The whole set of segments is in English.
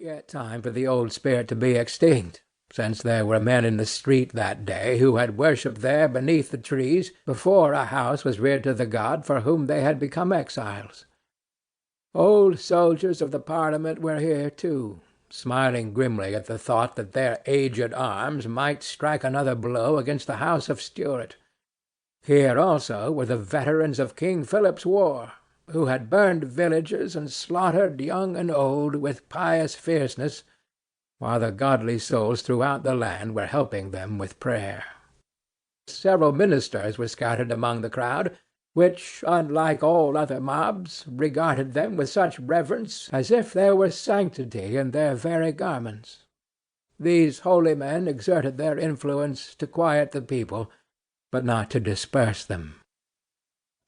yet time for the old spirit to be extinct, since there were men in the street that day who had worshipped there beneath the trees before a house was reared to the god for whom they had become exiles. Old soldiers of the Parliament were here too, smiling grimly at the thought that their aged arms might strike another blow against the house of Stuart. Here also were the veterans of King Philip's war, who had burned villages and slaughtered young and old with pious fierceness, while the godly souls throughout the land were helping them with prayer. Several ministers were scattered among the crowd, which, unlike all other mobs, regarded them with such reverence as if there were sanctity in their very garments. These holy men exerted their influence to quiet the people, but not to disperse them.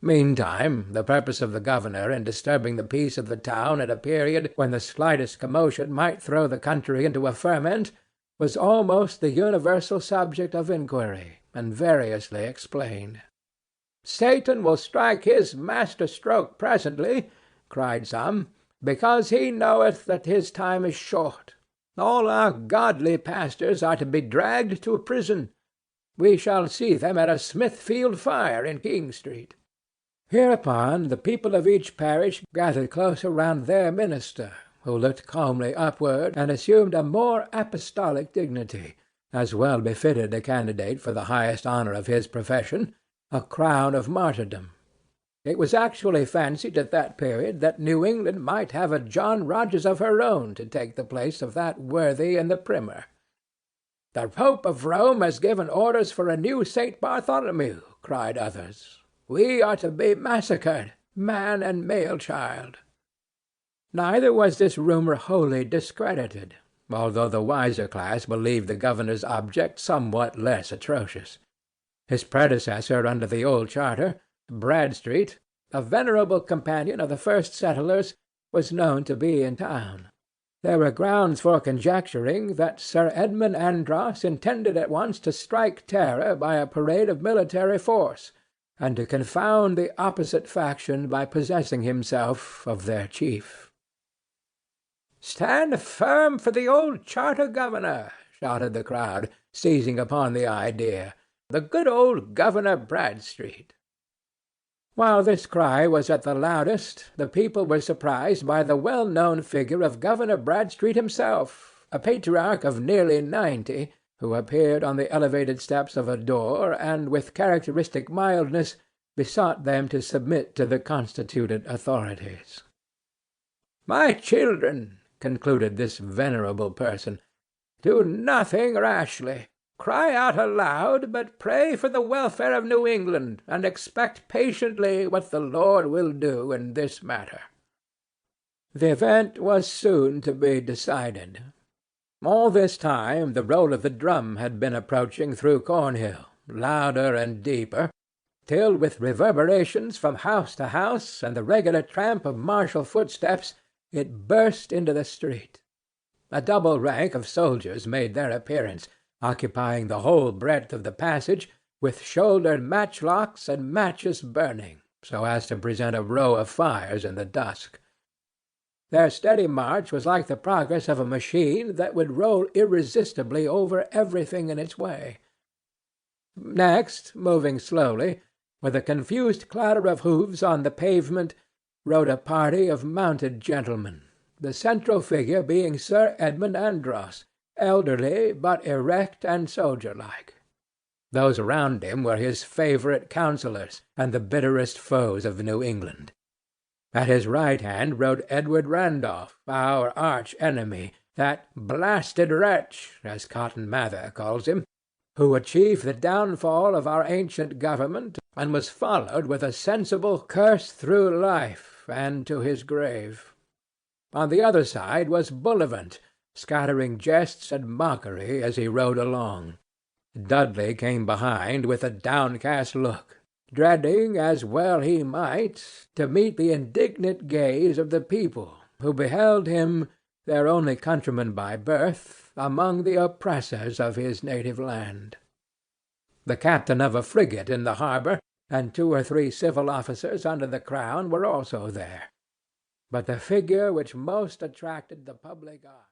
Meantime, the purpose of the governor in disturbing the peace of the town at a period when the slightest commotion might throw the country into a ferment was almost the universal subject of inquiry, and variously explained. "Satan will strike his master-stroke presently," cried some, "because he knoweth that his time is short. All our godly pastors are to be dragged to prison. We shall see them at a Smithfield fire in King Street." Hereupon the people of each parish gathered close around their minister, who looked calmly upward and assumed a more apostolic dignity, as well befitted a candidate for the highest honor of his profession, a crown of martyrdom. It was actually fancied at that period that New England might have a John Rogers of her own to take the place of that worthy in the primer. "The Pope of Rome has given orders for a new St. Bartholomew," cried others. "We are to be massacred, man and male child." Neither was this rumor wholly discredited, although the wiser class believed the governor's object somewhat less atrocious. His predecessor under the old charter, Bradstreet, a venerable companion of the first settlers, was known to be in town. There were grounds for conjecturing that Sir Edmund Andros intended at once to strike terror by a parade of military force, and to confound the opposite faction by possessing himself of their chief. "Stand firm for the old charter governor!" shouted the crowd, seizing upon the idea. "The good old Governor Bradstreet!" While this cry was at the loudest, the people were surprised by the well-known figure of Governor Bradstreet himself, a patriarch of nearly 90, who appeared on the elevated steps of a door, and with characteristic mildness besought them to submit to the constituted authorities. "My children," concluded this venerable person, "do nothing rashly. Cry out aloud, but pray for the welfare of New England, and expect patiently what the Lord will do in this matter." The event was soon to be decided. All this time the roll of the drum had been approaching through Cornhill, louder and deeper, till with reverberations from house to house and the regular tramp of martial footsteps it burst into the street. A double rank of soldiers made their appearance, occupying the whole breadth of the passage, with shouldered matchlocks and matches burning, so as to present a row of fires in the dusk. Their steady march was like the progress of a machine that would roll irresistibly over everything in its way. Next, moving slowly, with a confused clatter of hoofs on the pavement, rode a party of mounted gentlemen, the central figure being Sir Edmund Andros, elderly but erect and soldier-like. Those around him were his favorite counsellors and the bitterest foes of New England. At his right hand rode Edward Randolph, our arch-enemy, that blasted wretch, as Cotton Mather calls him, who achieved the downfall of our ancient government, and was followed with a sensible curse through life and to his grave. On the other side was Bullivant, scattering jests and mockery as he rode along. Dudley came behind with a downcast look, dreading, as well he might, to meet the indignant gaze of the people, who beheld him, their only countryman by birth, among the oppressors of his native land. The captain of a frigate in the harbour, and 2 or 3 civil officers under the crown were also there. But the figure which most attracted the public eye